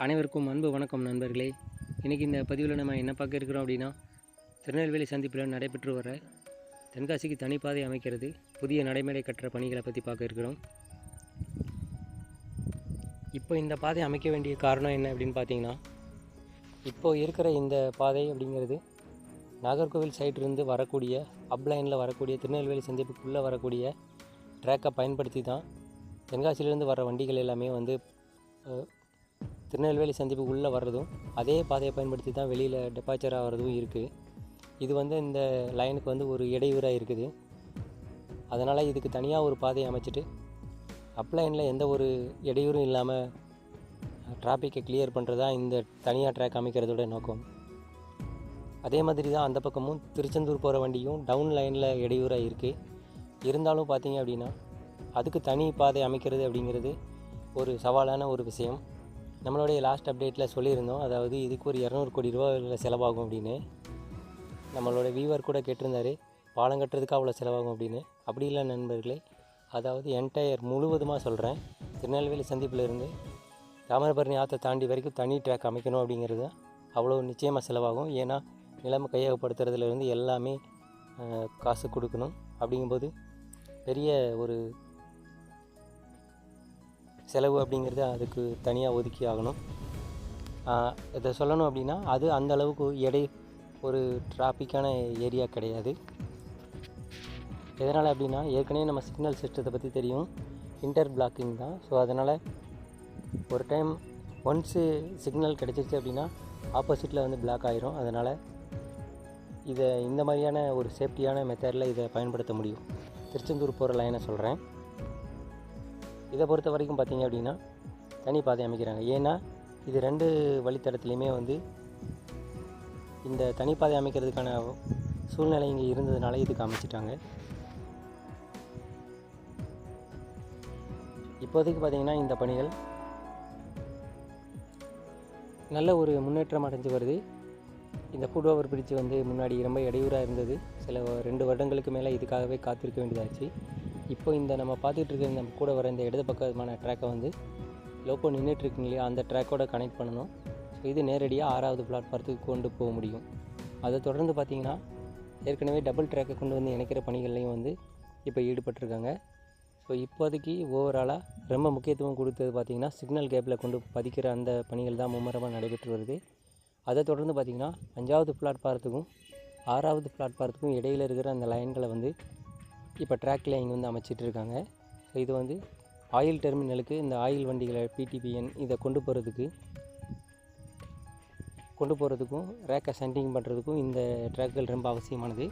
அனைவருக்கும் அன்பு வணக்கம் நண்பர்களே. இன்றைக்கி இந்த பதிவில் நம்ம என்ன பார்க்க இருக்கிறோம் அப்படின்னா, திருநெல்வேலி சந்திப்பில் நடைபெற்று வர தென்காசிக்கு தனிப்பாதை அமைக்கிறது புதிய நடைமுறை கட்டுற பணிகளை பற்றி பார்க்க இருக்கிறோம். இப்போ இந்த பாதை அமைக்க வேண்டிய காரணம் என்ன அப்படின்னு பார்த்தீங்கன்னா, இப்போது இருக்கிற இந்த பாதை அப்படிங்கிறது நாகர்கோவில் சைட்லேருந்து வரக்கூடிய அப்லைனில் வரக்கூடிய திருநெல்வேலி சந்திப்புக்குள்ளே வரக்கூடிய ட்ராக்கை பயன்படுத்தி தான் தென்காசியிலேருந்து வர வண்டிகள் எல்லாமே வந்து திருநெல்வேலி சந்திப்பு உள்ளே வர்றதும் அதே பாதையை பயன்படுத்தி தான் வெளியில் டெபாச்சர் ஆகிறதும் இருக்குது. இது வந்து இந்த லைனுக்கு வந்து ஒரு இடையூறாக இருக்குது. அதனால் இதுக்கு தனியாக ஒரு பாதையை அமைச்சிட்டு அப்லைனில் எந்த ஒரு இடையூறும் இல்லாமல் டிராஃபிக்கை கிளியர் பண்ணுறது தான் இந்த தனியாக ட்ராக் அமைக்கிறதோட நோக்கம். அதே மாதிரி தான் அந்த பக்கமும் திருச்செந்தூர் போகிற வண்டியும் டவுன் லைனில் இடையூறாக இருக்குது. இருந்தாலும் பார்த்தீங்க அப்படின்னா அதுக்கு தனி பாதை அமைக்கிறது அப்படிங்கிறது ஒரு சவாலான ஒரு விஷயம். நம்மளுடைய லாஸ்ட் அப்டேட்டில் சொல்லியிருந்தோம், அதாவது இதுக்கு ஒரு 200 கோடி ரூபாயில் செலவாகும் அப்படின்னு. நம்மளோட வியூவர் கூட கேட்டிருந்தார், பாலம் கட்டுறதுக்கு அவ்வளோ செலவாகும் அப்படின்னு. அப்படி இல்லை நண்பர்களே, அதாவது என்டையர் முழுவதுமாக சொல்கிறேன், திருநெல்வேலி சந்திப்பிலிருந்து தாமிரபரணி ஆற்றை தாண்டி வரைக்கும் தனி ட்ராக் அமைக்கணும் அப்படிங்கிறது தான் அவ்வளோ நிச்சயமாக செலவாகும். ஏன்னா நிலம் கையகப்படுத்துறதுலேருந்து எல்லாமே காசு கொடுக்கணும். அப்படிங்கும்போது பெரிய ஒரு செலவு அப்படிங்கிறது அதுக்கு தனியாக ஒதுக்கி ஆகணும். இதை சொல்லணும் அப்படின்னா அது அந்த அளவுக்கு ஒரு டிராஃபிக்கான ஏரியா கிடையாது. எதனால் அப்படின்னா, ஏற்கனவே நம்ம சிக்னல் சிஸ்டத்தை பற்றி தெரியும், இன்டர் பிளாக்கிங் தான். ஸோ அதனால் ஒரு டைம் ஒன்ஸு சிக்னல் கிடச்சிருச்சு அப்படின்னா ஆப்போசிட்டில் வந்து பிளாக் ஆகிரும். அதனால் இதை இந்த மாதிரியான ஒரு சேஃப்டியான மெத்தடில் இதை பயன்படுத்த முடியும். திருச்செந்தூர் போகிற லைனை சொல்கிறேன். இதை பொறுத்த வரைக்கும் பார்த்திங்க அப்படின்னா தனி பாதை அமைக்கிறாங்க. ஏன்னா இது 2 வழித்தடத்துலையுமே வந்து இந்த தனிப்பாதை அமைக்கிறதுக்கான சூழ்நிலை இங்கே இருந்ததுனால இதுக்கு அமைச்சிட்டாங்க. இப்போதைக்கு பார்த்திங்கன்னா இந்த பணிகள் நல்ல ஒரு முன்னேற்றம் அடைஞ்சு வருது. இந்த ஃபுட் ஓவர் பிரிட்ஜ் வந்து முன்னாடி ரொம்ப இடையூறாக இருந்தது. சில 2 வருடங்களுக்கு மேலே இதுக்காகவே காத்திருக்க வேண்டியதாச்சு. இப்போ இந்த நம்ம பார்த்துட்டு இருக்க இந்த கூட வர இந்த இடது பக்கமான ட்ராக்கை வந்து லோக்கோ நின்றுட்டுருக்குங்க இல்லையா, அந்த ட்ராக்கோட கனெக்ட் பண்ணணும். ஸோ இது நேரடியாக 6வது பிளாட்ஃபாரத்துக்கு கொண்டு போக முடியும். அதை தொடர்ந்து பார்த்திங்கன்னா ஏற்கனவே டபுள் ட்ராக்கை கொண்டு வந்து இணைக்கிற பணிகள்லையும் வந்து இப்போ ஈடுபட்டிருக்காங்க. ஸோ இப்போதைக்கு ஓவராலாக ரொம்ப முக்கியத்துவம் கொடுத்தது பார்த்திங்கன்னா சிக்னல் கேப்பில் கொண்டு பதிக்கிற அந்த பணிகள் தான் மும்முரமாக நடைபெற்று வருது. அதை தொடர்ந்து பார்த்திங்கன்னா 5வது பிளாட்ஃபாரத்துக்கும் 6வது பிளாட்ஃபாரத்துக்கும் இடையில் இருக்கிற அந்த லைன்களை வந்து இப்போ ட்ராக்கில் இங்கே வந்து அமைச்சிட்ருக்காங்க. ஸோ இது வந்து ஆயில் டெர்மினலுக்கு இந்த ஆயில் வண்டிகளை பிடிபிஎன் இதை கொண்டு போகிறதுக்கும் ரேக்கை சென்டிங் பண்ணுறதுக்கும் இந்த ட்ராக்குகள் ரொம்ப அவசியமானது.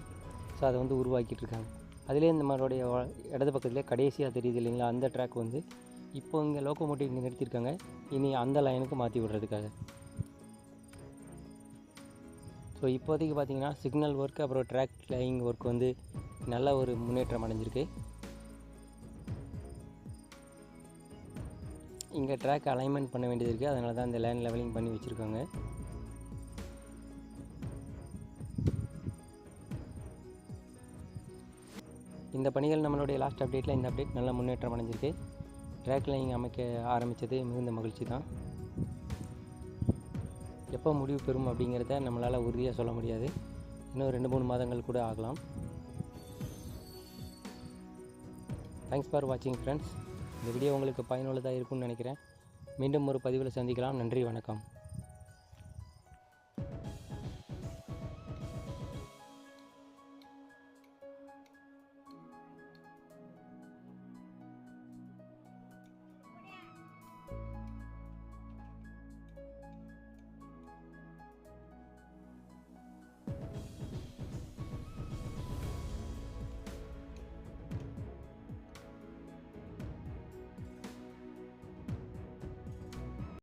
ஸோ அதை வந்து உருவாக்கிட்டுருக்காங்க. அதிலே இந்த மாதிரியோடைய இடது பக்கத்துலேயே கடைசியாக தெரியுது இல்லைங்களா, அந்த ட்ராக் வந்து இப்போ இங்கே லோக்கோமோட்டிவ் இங்கே நிறுத்தியிருக்காங்க. இனி அந்த லைனுக்கு மாற்றி விடுறதுக்காக. ஸோ இப்போதைக்கு பார்த்திங்கன்னா சிக்னல் ஒர்க் அப்புறம் ட்ராக் லையிங் ஒர்க் வந்து நல்ல ஒரு முன்னேற்றம் அடைஞ்சிருக்கு. இங்கே ட்ராக் அலைன்மெண்ட் பண்ண வேண்டியது இருக்குது. அதனால தான் இந்த லைன் லெவலிங் பண்ணி வச்சுருக்காங்க. இந்த பணிகள் நம்மளுடைய லாஸ்ட் அப்டேட்டில் இந்த அப்டேட் நல்ல முன்னேற்றம் அடைஞ்சிருக்கு. ட்ராக் லைன் அமைக்க ஆரம்பித்தது மிகுந்த மகிழ்ச்சி தான். எப்போ முடிவு பெறும் அப்படிங்கிறத நம்மளால் உறுதியாக சொல்ல முடியாது. இன்னும் 2-3 மாதங்கள் கூட ஆகலாம். தேங்க்ஸ் ஃபார் வாட்சிங் ஃப்ரெண்ட்ஸ். இந்த வீடியோ உங்களுக்கு பயனுள்ளதாக இருக்கும்னு நினைக்கிறேன். மீண்டும் ஒரு பதிவில் சந்திக்கலாம். நன்றி, வணக்கம்.